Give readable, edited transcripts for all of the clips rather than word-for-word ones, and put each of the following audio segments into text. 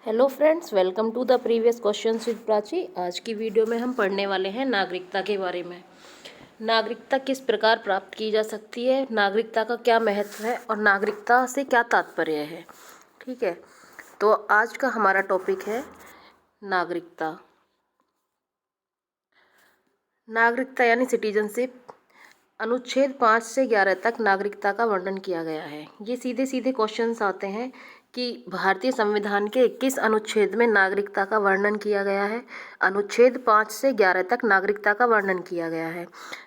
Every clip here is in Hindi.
Hello friends, welcome to the previous questions with Prachi. आज की वीडियो में हम पढ़ने वाले हैं नागरिकता के बारे में। नागरिकता किस प्रकार प्राप्त की जा सकती है, नागरिकता का क्या महत्व है और नागरिकता से क्या तात्पर्य है। ठीक है, तो आज का हमारा टॉपिक है नागरिकता। नागरिकता यानी सिटीजनशिप। अनुच्छेद 5 से 11 तक नागरिकता का वर्णन किया गया है। ये सीधे सीधे क्वेश्चंस आते हैं कि भारतीय संविधान के किस अनुच्छेद में नागरिकता का वर्णन किया गया है। अनुच्छेद 5 से 11 तक नागरिकता का वर्णन किया गया है।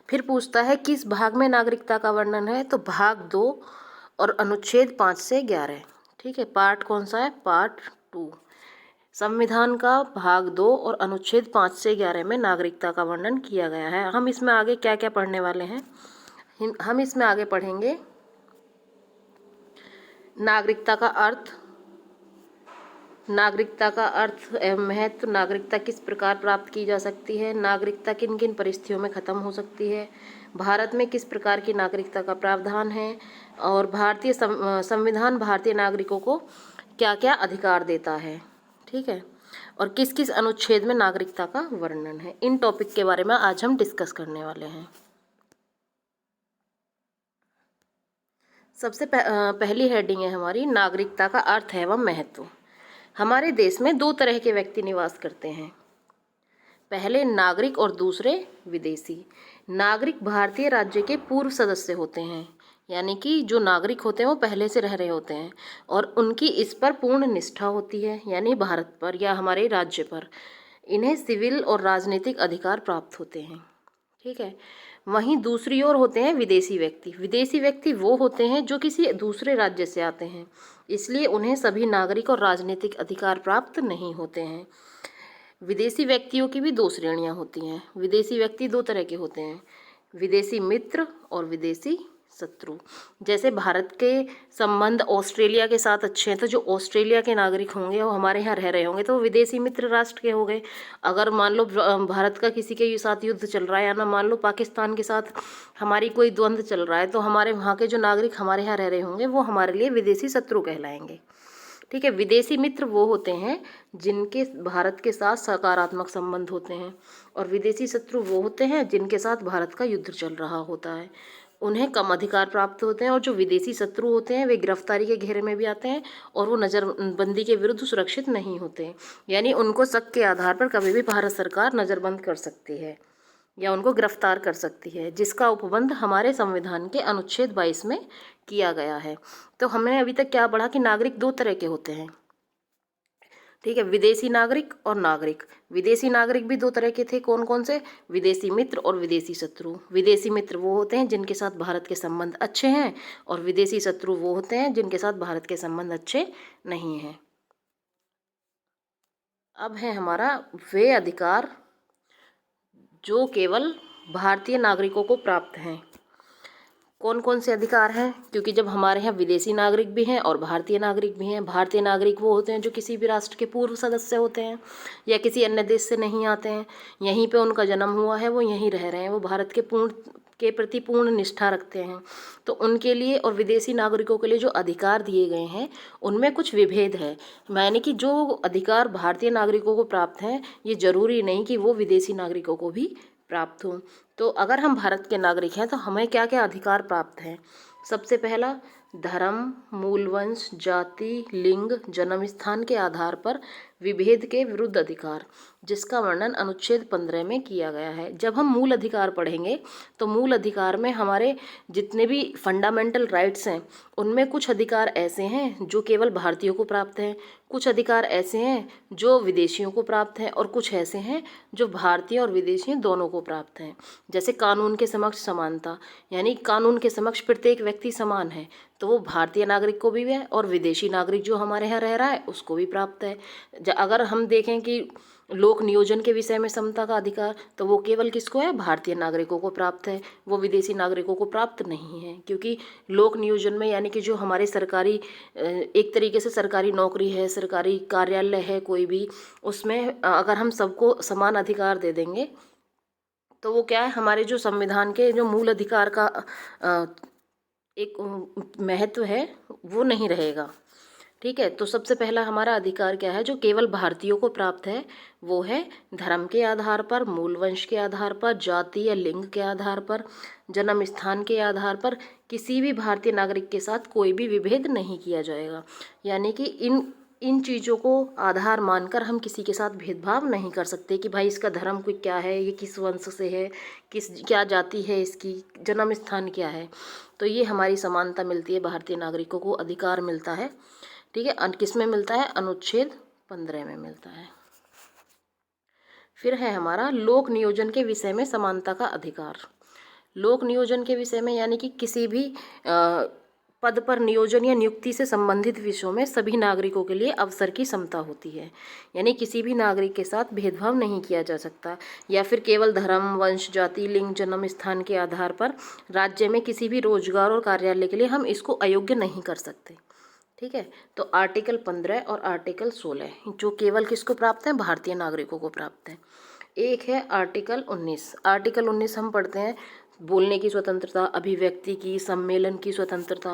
फिर पूछता है किस भाग में नागरिकता का वर्णन है, तो भाग 2 और अनुच्छेद 5 से 11। ठीक है, पार्ट कौन सा है? पार्ट 2। संविधान का भाग 2 और अनुच्छेद 5 से 11 में नागरिकता का वर्णन किया गया है। हम इसमें आगे क्या क्या पढ़ने वाले हैं, हम इसमें आगे पढ़ेंगे नागरिकता का अर्थ, नागरिकता का अर्थ एवं महत्व, नागरिकता किस प्रकार प्राप्त की जा सकती है, नागरिकता किन किन परिस्थितियों में खत्म हो सकती है, भारत में किस प्रकार की नागरिकता का प्रावधान है, और भारतीय संविधान भारतीय नागरिकों को क्या क्या अधिकार देता है। ठीक है, और किस किस अनुच्छेद में नागरिकता का वर्णन है। इन टॉपिक के बारे में आज हम डिस्कस करने वाले हैं। सबसे पहली हेडिंग है हमारी नागरिकता का अर्थ एवं महत्व। हमारे देश में दो तरह के व्यक्ति निवास करते हैं, पहले नागरिक और दूसरे विदेशी। नागरिक भारतीय राज्य के पूर्व सदस्य होते हैं, यानी कि जो नागरिक होते हैं वो पहले से रह रहे होते हैं और उनकी इस पर पूर्ण निष्ठा होती है, यानी भारत पर या हमारे राज्य पर। इन्हें सिविल और राजनीतिक अधिकार प्राप्त होते हैं। ठीक है, वहीं दूसरी ओर होते हैं विदेशी व्यक्ति। विदेशी व्यक्ति वो होते हैं जो किसी दूसरे राज्य से आते हैं, इसलिए उन्हें सभी नागरिक और राजनीतिक अधिकार प्राप्त नहीं होते हैं। विदेशी व्यक्तियों की भी दो श्रेणियां होती हैं। विदेशी व्यक्ति दो तरह के होते हैं, विदेशी मित्र और विदेशी शत्रु। जैसे भारत के संबंध ऑस्ट्रेलिया के साथ अच्छे हैं, तो जो ऑस्ट्रेलिया के नागरिक होंगे वो हमारे यहाँ रह रहे होंगे तो वो विदेशी मित्र राष्ट्र के हो गए। अगर मान लो भारत का किसी के साथ युद्ध चल रहा है, या ना मान लो पाकिस्तान के साथ हमारी कोई द्वंद्व चल रहा है, तो हमारे वहाँ के जो नागरिक हमारे यहाँ रह रहे होंगे वो हमारे लिए विदेशी शत्रु कहलाएंगे। ठीक है, विदेशी मित्र वो होते हैं जिनके भारत के साथ सकारात्मक संबंध होते हैं, और विदेशी शत्रु वो होते हैं जिनके साथ भारत का युद्ध चल रहा होता है, उन्हें कम अधिकार प्राप्त होते हैं। और जो विदेशी शत्रु होते हैं वे गिरफ्तारी के घेरे में भी आते हैं और वो नज़रबंदी के विरुद्ध सुरक्षित नहीं होते हैं, यानी उनको शक के आधार पर कभी भी भारत सरकार नज़रबंद कर सकती है या उनको गिरफ्तार कर सकती है, जिसका उपबंध हमारे संविधान के अनुच्छेद 22 में किया गया है। तो हमने अभी तक क्या पढ़ा कि नागरिक दो तरह के होते हैं। ठीक है, विदेशी नागरिक और नागरिक। विदेशी नागरिक भी दो तरह के थे, कौन कौन से? विदेशी मित्र और विदेशी शत्रु। विदेशी मित्र वो होते हैं जिनके साथ भारत के संबंध अच्छे हैं, और विदेशी शत्रु वो होते हैं जिनके साथ भारत के संबंध अच्छे नहीं हैं। अब है हमारा वे अधिकार जो केवल भारतीय नागरिकों को प्राप्त हैं। कौन कौन से अधिकार हैं? क्योंकि जब हमारे यहाँ विदेशी नागरिक भी हैं और भारतीय नागरिक भी हैं। भारतीय नागरिक वो होते हैं जो किसी भी राष्ट्र के पूर्व सदस्य होते हैं या किसी अन्य देश से नहीं आते हैं, यहीं पे उनका जन्म हुआ है, वो यहीं रह रहे हैं, वो भारत के प्रति पूर्ण निष्ठा रखते हैं। तो उनके लिए और विदेशी नागरिकों के लिए जो अधिकार दिए गए हैं उनमें कुछ विभेद है, यानी कि जो अधिकार भारतीय नागरिकों को प्राप्त हैं ये जरूरी नहीं कि वो विदेशी नागरिकों को भी प्राप्त हो। तो अगर हम भारत के नागरिक हैं तो हमें क्या क्या अधिकार प्राप्त हैं? सबसे पहला, धर्म, मूलवंश, जाति, लिंग, जन्म स्थान के आधार पर विभेद के विरुद्ध अधिकार, जिसका वर्णन अनुच्छेद 15 में किया गया है। जब हम मूल अधिकार पढ़ेंगे तो मूल अधिकार में हमारे जितने भी फंडामेंटल राइट्स हैं उनमें कुछ अधिकार ऐसे हैं जो केवल भारतीयों को प्राप्त हैं, कुछ अधिकार ऐसे हैं जो विदेशियों को प्राप्त हैं, और कुछ ऐसे हैं जो भारतीय और विदेशी दोनों को प्राप्त हैं। जैसे कानून के समक्ष समानता, यानी कानून के समक्ष प्रत्येक व्यक्ति समान है, तो वो भारतीय नागरिक को भी है और विदेशी नागरिक जो हमारे यहाँ रह रहा है उसको भी प्राप्त है। अगर हम देखें कि लोक नियोजन के विषय में समता का अधिकार, तो वो केवल किसको है? भारतीय नागरिकों को प्राप्त है, वो विदेशी नागरिकों को प्राप्त नहीं है। क्योंकि लोक नियोजन में यानी कि जो हमारे सरकारी एक तरीके से सरकारी नौकरी है, सरकारी कार्यालय है कोई भी, उसमें अगर हम सबको समान अधिकार दे देंगे तो वो क्या है, हमारे जो संविधान के जो मूल अधिकार का एक महत्व है वो नहीं रहेगा। ठीक है, तो सबसे पहला हमारा अधिकार क्या है जो केवल भारतीयों को प्राप्त है, वो है धर्म के आधार पर, मूल वंश के आधार पर, जाति या लिंग के आधार पर, जन्म स्थान के आधार पर किसी भी भारतीय नागरिक के साथ कोई भी विभेद नहीं किया जाएगा। यानी कि इन इन चीज़ों को आधार मानकर हम किसी के साथ भेदभाव नहीं कर सकते कि भाई इसका धर्म कोई क्या है, ये किस वंश से है, किस क्या जाति है, इसकी जन्म स्थान क्या है। तो ये हमारी समानता मिलती है, भारतीय नागरिकों को अधिकार मिलता है। ठीक है, किस में मिलता है? अनुच्छेद 15 में मिलता है। फिर है हमारा लोक नियोजन के विषय में समानता का अधिकार। लोक नियोजन के विषय में यानी कि किसी भी पद पर नियोजन या नियुक्ति से संबंधित विषयों में सभी नागरिकों के लिए अवसर की समता होती है। यानी किसी भी नागरिक के साथ भेदभाव नहीं किया जा सकता, या फिर केवल धर्म, वंश, जाति, लिंग, जन्म स्थान के आधार पर राज्य में किसी भी रोजगार और कार्यालय के लिए हम इसको अयोग्य नहीं कर सकते। ठीक है, तो आर्टिकल 15 और आर्टिकल 16 जो केवल किसको प्राप्त है? भारतीय नागरिकों को प्राप्त है। एक है आर्टिकल 19। आर्टिकल 19 हम पढ़ते हैं बोलने की स्वतंत्रता, अभिव्यक्ति की, सम्मेलन की स्वतंत्रता।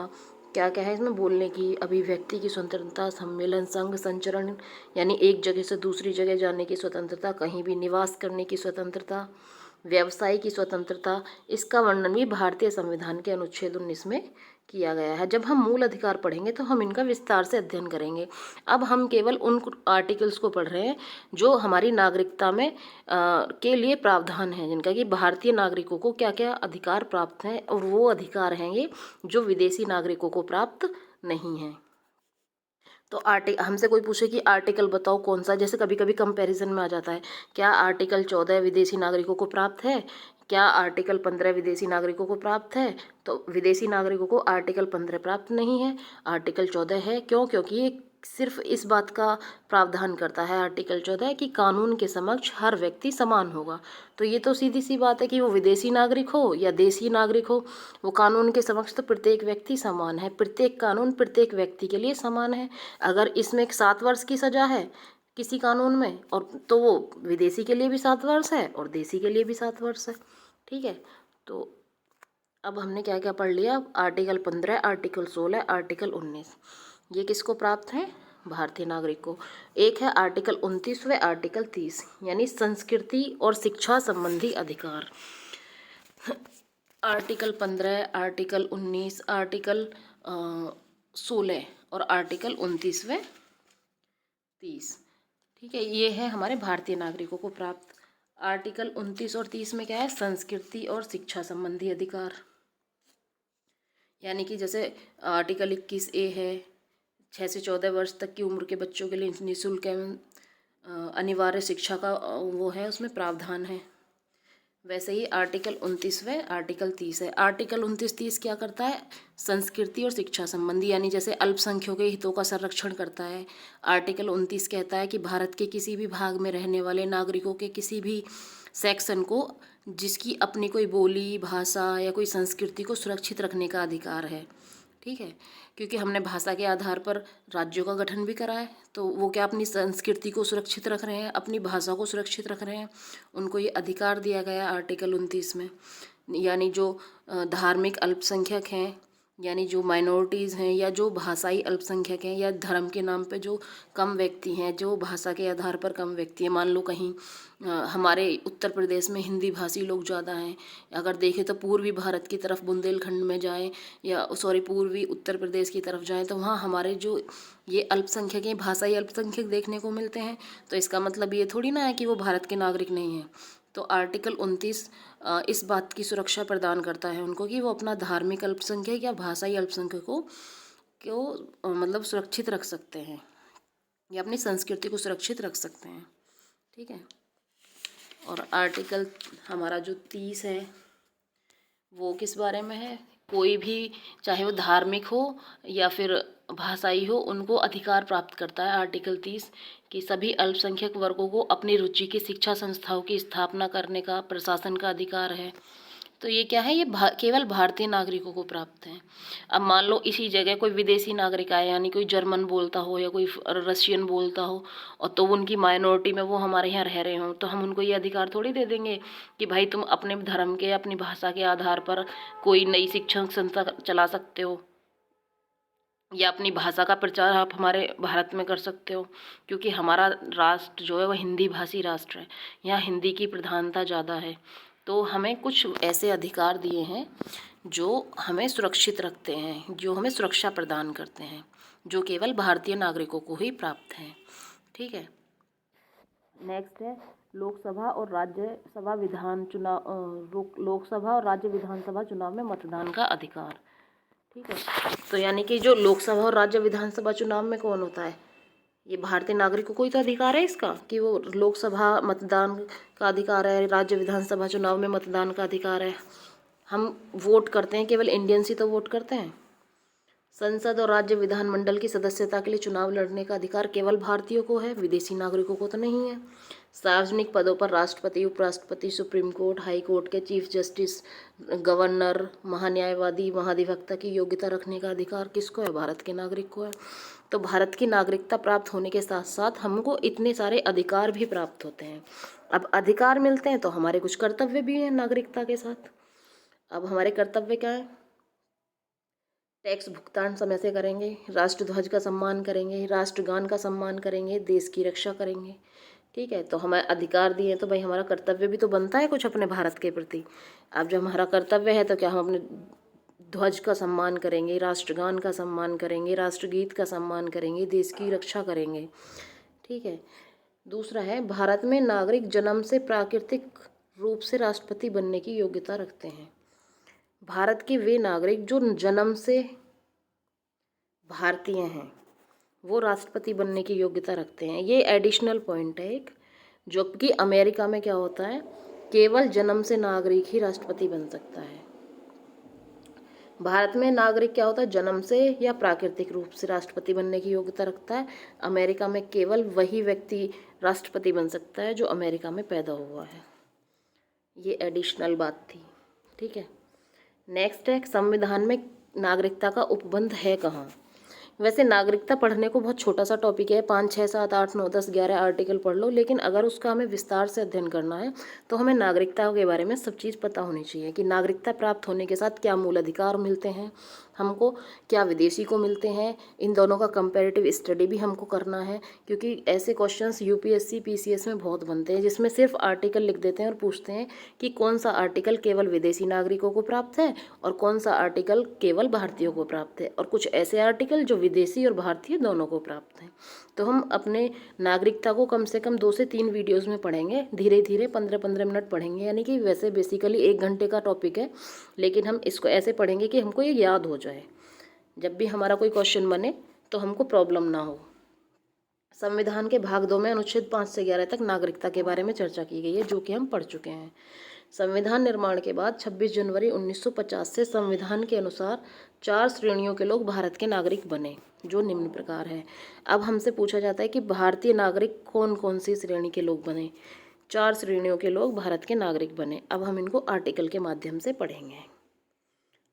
क्या क्या है इसमें? बोलने की, अभिव्यक्ति की स्वतंत्रता, सम्मेलन, संघ, संचरण यानी एक जगह से दूसरी जगह जाने की स्वतंत्रता, कहीं भी निवास करने की स्वतंत्रता, व्यवसाय की स्वतंत्रता। इसका वर्णन भी भारतीय संविधान के अनुच्छेद 19 में किया गया है। जब हम मूल अधिकार पढ़ेंगे तो हम इनका विस्तार से अध्ययन करेंगे। अब हम केवल उन आर्टिकल्स को पढ़ रहे हैं जो हमारी नागरिकता में के लिए प्रावधान है, जिनका कि भारतीय नागरिकों को क्या क्या अधिकार प्राप्त हैं, और वो अधिकार हैं ये जो विदेशी नागरिकों को प्राप्त नहीं हैं। तो हमसे कोई पूछे कि आर्टिकल बताओ कौन सा, जैसे कभी कभी कंपैरिजन में आ जाता है, क्या आर्टिकल 14 विदेशी नागरिकों को प्राप्त है, क्या आर्टिकल 15 विदेशी नागरिकों को प्राप्त है? तो विदेशी नागरिकों को आर्टिकल 15 प्राप्त नहीं है, आर्टिकल 14 है। क्यों? क्योंकि ये सिर्फ इस बात का प्रावधान करता है आर्टिकल 14 कि कानून के समक्ष हर व्यक्ति समान होगा। तो ये तो सीधी सी बात है कि वो विदेशी नागरिक हो या देशी नागरिक हो, वो कानून के समक्ष तो प्रत्येक व्यक्ति समान है। प्रत्येक कानून प्रत्येक व्यक्ति के लिए समान है। अगर इसमें 7 वर्ष की सज़ा है किसी कानून में, और तो वो विदेशी के लिए भी 7 वर्ष है और देशी के लिए भी 7 वर्ष है। ठीक है, तो अब हमने क्या क्या पढ़ लिया? आर्टिकल 15, आर्टिकल 16, आर्टिकल 19 ये किसको प्राप्त है? भारतीय नागरिक को। एक है आर्टिकल 29 व आर्टिकल 30 यानी संस्कृति और शिक्षा संबंधी अधिकार। आर्टिकल 15, आर्टिकल 19, आर्टिकल 16 और आर्टिकल 29 व 30। ठीक है, ये है हमारे भारतीय नागरिकों को प्राप्त। आर्टिकल 29 और 30 में क्या है? संस्कृति और शिक्षा संबंधी अधिकार। यानी कि जैसे आर्टिकल 21A है, 6 से 14 वर्ष तक की उम्र के बच्चों के लिए निःशुल्क एवं अनिवार्य शिक्षा का वो है, उसमें प्रावधान है। वैसे ही आर्टिकल 29 व आर्टिकल 30 है। आर्टिकल 29-30 क्या करता है? संस्कृति और शिक्षा संबंधी, यानी जैसे अल्पसंख्यकों के हितों का संरक्षण करता है। आर्टिकल 29 कहता है कि भारत के किसी भी भाग में रहने वाले नागरिकों के किसी भी सेक्शन को जिसकी अपनी कोई बोली, भाषा या कोई संस्कृति को सुरक्षित रखने का अधिकार है। ठीक है, क्योंकि हमने भाषा के आधार पर राज्यों का गठन भी करा है, तो वो क्या अपनी संस्कृति को सुरक्षित रख रहे हैं, अपनी भाषा को सुरक्षित रख रहे हैं, उनको ये अधिकार दिया गया आर्टिकल 29 में। यानी जो धार्मिक अल्पसंख्यक हैं, यानी जो माइनॉरिटीज़ हैं, या जो भाषाई अल्पसंख्यक हैं, या धर्म के नाम पे जो कम व्यक्ति हैं, जो भाषा के आधार पर कम व्यक्ति हैं। मान लो कहीं हमारे उत्तर प्रदेश में हिंदी भाषी लोग ज़्यादा हैं, अगर देखें तो पूर्वी भारत की तरफ बुंदेलखंड में जाएं, या पूर्वी उत्तर प्रदेश की तरफ जाएं, तो वहाँ हमारे जो ये अल्पसंख्यक हैं, भाषाई अल्पसंख्यक देखने को मिलते हैं। तो इसका मतलब ये थोड़ी ना है कि वो भारत के नागरिक नहीं हैं। तो आर्टिकल 29 इस बात की सुरक्षा प्रदान करता है उनको कि वो अपना धार्मिक अल्पसंख्यक या भाषाई अल्पसंख्यकों को मतलब सुरक्षित रख सकते हैं, या अपनी संस्कृति को सुरक्षित रख सकते हैं। ठीक है, और आर्टिकल हमारा जो 30 है वो किस बारे में है? कोई भी चाहे वो धार्मिक हो या फिर भाषाई हो, उनको अधिकार प्राप्त करता है आर्टिकल 30 कि सभी अल्पसंख्यक वर्गों को अपनी रुचि की शिक्षा संस्थाओं की स्थापना करने का प्रशासन का अधिकार है। तो ये क्या है? ये केवल भारतीय नागरिकों को प्राप्त है। अब मान लो इसी जगह कोई विदेशी नागरिक आए, यानी कोई जर्मन बोलता हो या कोई रशियन बोलता हो, और तो उनकी माइनॉरिटी में वो हमारे यहाँ रह रहे हों, तो हम उनको ये अधिकार थोड़ी दे देंगे कि भाई तुम अपने धर्म के, अपनी भाषा के आधार पर कोई नई शिक्षण संस्था चला सकते हो। या अपनी भाषा का प्रचार आप हमारे भारत में कर सकते हो, क्योंकि हमारा राष्ट्र जो है वह हिंदी भाषी राष्ट्र है, यहाँ हिंदी की प्रधानता ज़्यादा है। तो हमें कुछ ऐसे अधिकार दिए हैं जो हमें सुरक्षित रखते हैं, जो हमें सुरक्षा प्रदान करते हैं, जो केवल भारतीय नागरिकों को ही प्राप्त हैं। ठीक है, नेक्स्ट है लोकसभा और राज्यसभा विधान चुनाव लोकसभा और राज्य विधानसभा चुनाव में मतदान का अधिकार। ठीक है, तो यानी कि जो लोकसभा और राज्य विधानसभा चुनाव में कौन होता है, ये भारतीय नागरिकों को ही तो अधिकार है इसका, कि वो लोकसभा मतदान का अधिकार है, राज्य विधानसभा चुनाव में मतदान का अधिकार है। हम वोट करते हैं, केवल इंडियंस ही तो वोट करते हैं। संसद और राज्य विधानमंडल की सदस्यता के लिए चुनाव लड़ने का अधिकार केवल भारतीयों को है, विदेशी नागरिकों को तो नहीं है। सार्वजनिक पदों पर राष्ट्रपति, उपराष्ट्रपति, सुप्रीम कोर्ट, हाई कोर्ट के चीफ जस्टिस, गवर्नर, महान्यायवादी, महाधिवक्ता की योग्यता रखने का अधिकार किसको है, भारत के नागरिक को है। तो भारत की नागरिकता प्राप्त होने के साथ साथ हमको इतने सारे अधिकार भी प्राप्त होते हैं। अब अधिकार मिलते हैं तो हमारे कुछ कर्तव्य भी हैं नागरिकता के साथ। अब हमारे कर्तव्य क्या है, टैक्स भुगतान समय से करेंगे, राष्ट्रध्वज का सम्मान करेंगे, राष्ट्रगान का सम्मान करेंगे, देश की रक्षा करेंगे। ठीक है, तो हमें अधिकार दिए तो भाई हमारा कर्तव्य भी तो बनता है कुछ अपने भारत के प्रति। अब जब हमारा कर्तव्य है तो क्या हम अपने ध्वज का सम्मान करेंगे, राष्ट्रगान का सम्मान करेंगे, राष्ट्रगीत का सम्मान करेंगे, देश की रक्षा करेंगे। ठीक है, दूसरा है भारत में नागरिक जन्म से प्राकृतिक रूप से राष्ट्रपति बनने की योग्यता रखते हैं। भारत के वे नागरिक जो जन्म से भारतीय हैं वो राष्ट्रपति बनने की योग्यता रखते हैं। ये एडिशनल पॉइंट है एक, जो कि अमेरिका में क्या होता है, केवल जन्म से नागरिक ही राष्ट्रपति बन सकता है। भारत में नागरिक क्या होता है, जन्म से या प्राकृतिक रूप से राष्ट्रपति बनने की योग्यता रखता है। अमेरिका में केवल वही व्यक्ति राष्ट्रपति बन सकता है जो अमेरिका में पैदा हुआ है। ये एडिशनल बात थी। ठीक है, नेक्स्ट है संविधान में नागरिकता का उपबंध है कहाँ। वैसे नागरिकता पढ़ने को बहुत छोटा सा टॉपिक है, 5, 6, 7, 8, 9, 10, 11 आर्टिकल पढ़ लो, लेकिन अगर उसका हमें विस्तार से अध्ययन करना है तो हमें नागरिकता के बारे में सब चीज़ पता होनी चाहिए कि नागरिकता प्राप्त होने के साथ क्या मूल अधिकार मिलते हैं हमको, क्या विदेशी को मिलते हैं। इन दोनों का कंपैरेटिव स्टडी भी हमको करना है, क्योंकि ऐसे क्वेश्चंस यूपीएससी पीसीएस में बहुत बनते हैं जिसमें सिर्फ आर्टिकल लिख देते हैं और पूछते हैं कि कौन सा आर्टिकल केवल विदेशी नागरिकों को प्राप्त है और कौन सा आर्टिकल केवल भारतीयों को प्राप्त है, और कुछ ऐसे आर्टिकल जो विदेशी और भारतीय दोनों को प्राप्त हैं। तो हम अपने नागरिकता को कम से कम 2 से 3 वीडियोज़ में पढ़ेंगे, धीरे धीरे 15-15 मिनट पढ़ेंगे, यानी कि वैसे बेसिकली 1 घंटे का टॉपिक है, लेकिन हम इसको ऐसे पढ़ेंगे कि हमको ये याद हो जाए, जब भी हमारा कोई क्वेश्चन बने तो हमको प्रॉब्लम ना हो। संविधान के भाग 2 में अनुच्छेद 5 से 11 तक नागरिकता के बारे में चर्चा की गई है, जो कि हम पढ़ चुके हैं। संविधान निर्माण के बाद 26 जनवरी 1950 से संविधान के अनुसार 4 श्रेणियों के लोग भारत के नागरिक बने, जो निम्न प्रकार है। अब हमसे पूछा जाता है कि भारतीय नागरिक कौन कौन सी श्रेणी के लोग बने। 4 श्रेणियों के लोग भारत के नागरिक बने। अब हम इनको आर्टिकल के माध्यम से पढ़ेंगे।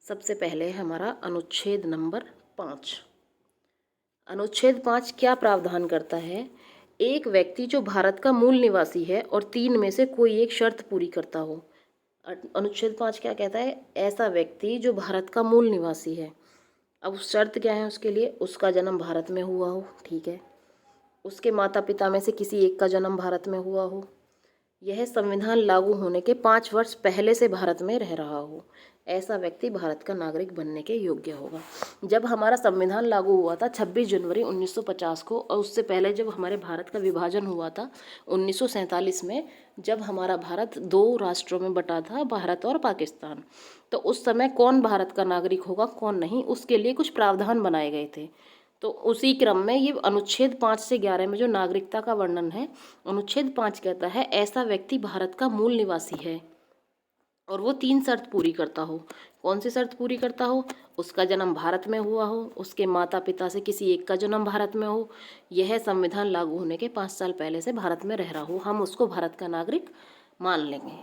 सबसे पहले हमारा अनुच्छेद नंबर 5। अनुच्छेद 5 क्या प्रावधान करता है, एक व्यक्ति जो भारत का मूल निवासी है और 3 में से कोई एक शर्त पूरी करता हो। अनुच्छेद 5 क्या कहता है, ऐसा व्यक्ति जो भारत का मूल निवासी है। अब शर्त क्या है उसके लिए, उसका जन्म भारत में हुआ हो, ठीक है, उसके माता पिता में से किसी एक का जन्म भारत में हुआ हो, यह संविधान लागू होने के 5 वर्ष पहले से भारत में रह रहा हो, ऐसा व्यक्ति भारत का नागरिक बनने के योग्य होगा। जब हमारा संविधान लागू हुआ था 26 जनवरी 1950 को, और उससे पहले जब हमारे भारत का विभाजन हुआ था 1947 में, जब हमारा भारत 2 राष्ट्रों में बटा था, भारत और पाकिस्तान, तो उस समय कौन भारत का नागरिक होगा कौन नहीं, उसके लिए कुछ प्रावधान बनाए गए थे। तो उसी क्रम में ये अनुच्छेद 5 से 11 में जो नागरिकता का वर्णन है, अनुच्छेद 5 कहता है ऐसा व्यक्ति भारत का मूल निवासी है और वो 3 शर्त पूरी करता हो। कौन सी शर्त पूरी करता हो, उसका जन्म भारत में हुआ हो, उसके माता पिता से किसी एक का जन्म भारत में हो, यह संविधान लागू होने के 5 साल पहले से भारत में रह रहा हो, हम उसको भारत का नागरिक मान लेंगे।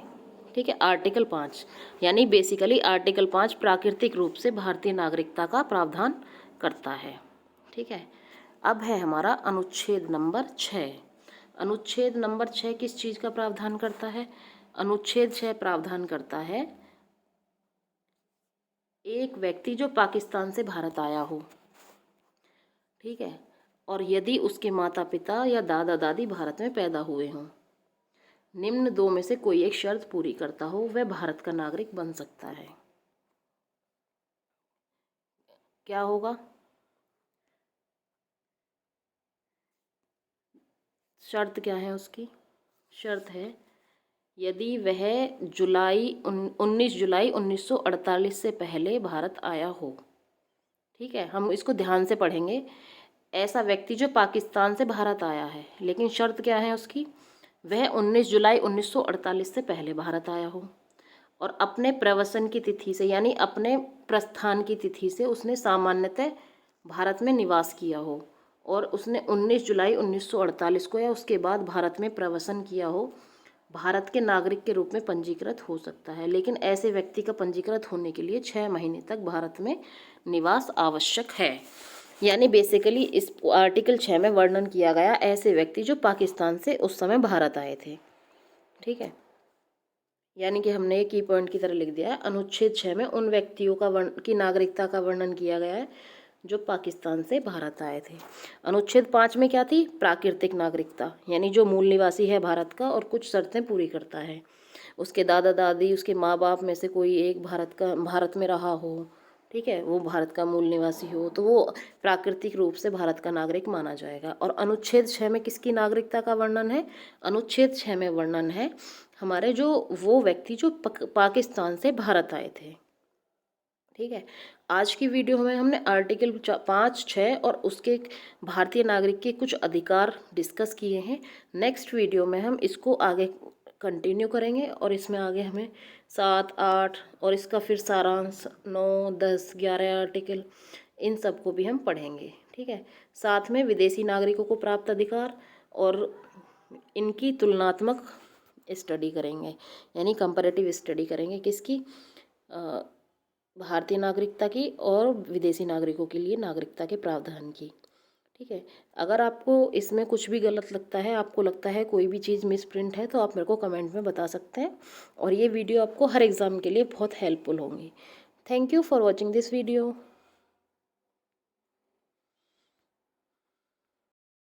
ठीक है, आर्टिकल 5 यानी बेसिकली आर्टिकल 5 प्राकृतिक रूप से भारतीय नागरिकता का प्रावधान करता है। ठीक है, अब है हमारा अनुच्छेद नंबर 6। अनुच्छेद नंबर 6 किस चीज़ का प्रावधान करता है, अनुच्छेद 6 प्रावधान करता है एक व्यक्ति जो पाकिस्तान से भारत आया हो, ठीक है, और यदि उसके माता पिता या दादा दादी भारत में पैदा हुए हों। निम्न दो में से कोई एक शर्त पूरी करता हो, वह भारत का नागरिक बन सकता है। क्या होगा? शर्त क्या है उसकी? शर्त है यदि वह 19 जुलाई 1948 से पहले भारत आया हो। ठीक है, हम इसको ध्यान से पढ़ेंगे। ऐसा व्यक्ति जो पाकिस्तान से भारत आया है, लेकिन शर्त क्या है उसकी? वह 19 जुलाई 1948 से पहले भारत आया हो और अपने प्रवसन की तिथि से, यानी अपने प्रस्थान की तिथि से उसने सामान्यतः भारत में निवास किया हो और उसने 19 जुलाई 1948 को या उसके बाद भारत में प्रवसन किया हो, भारत के नागरिक के रूप में पंजीकृत हो सकता है। लेकिन ऐसे व्यक्ति का पंजीकृत होने के लिए 6 महीने तक भारत में निवास आवश्यक है। यानी बेसिकली इस आर्टिकल 6 में वर्णन किया गया ऐसे व्यक्ति जो पाकिस्तान से उस समय भारत आए थे। ठीक है, यानी कि हमने एक की पॉइंट की तरह लिख दिया है। अनुच्छेद 6 में उन व्यक्तियों की नागरिकता का वर्णन किया गया है जो पाकिस्तान से भारत आए थे। अनुच्छेद 5 में क्या थी? प्राकृतिक नागरिकता, यानी जो मूल निवासी है भारत का और कुछ शर्तें पूरी करता है। उसके दादा दादी, उसके माँ बाप में से कोई एक भारत में रहा हो, ठीक है, वो भारत का मूल निवासी हो, तो वो प्राकृतिक रूप से भारत का नागरिक माना जाएगा। और अनुच्छेद 6 में किसकी नागरिकता का वर्णन है? अनुच्छेद 6 में वर्णन है हमारे वो व्यक्ति जो पाकिस्तान से भारत आए थे। ठीक है, आज की वीडियो में हमने आर्टिकल 5, 6 और उसके भारतीय नागरिक के कुछ अधिकार डिस्कस किए हैं। नेक्स्ट वीडियो में हम इसको आगे कंटिन्यू करेंगे और इसमें आगे हमें 7, 8 और इसका फिर सारांश 9, 10, 11 आर्टिकल, इन सब को भी हम पढ़ेंगे। ठीक है, साथ में विदेशी नागरिकों को प्राप्त अधिकार और इनकी तुलनात्मक स्टडी करेंगे, यानी कंपैरेटिव स्टडी करेंगे किसकी? भारतीय नागरिकता की और विदेशी नागरिकों के लिए नागरिकता के प्रावधान की। ठीक है, अगर आपको इसमें कुछ भी गलत लगता है, आपको लगता है कोई भी चीज़ मिस प्रिंट है, तो आप मेरे को कमेंट में बता सकते हैं और ये वीडियो आपको हर एग्ज़ाम के लिए बहुत हेल्पफुल होंगी। Thank you for watching this video.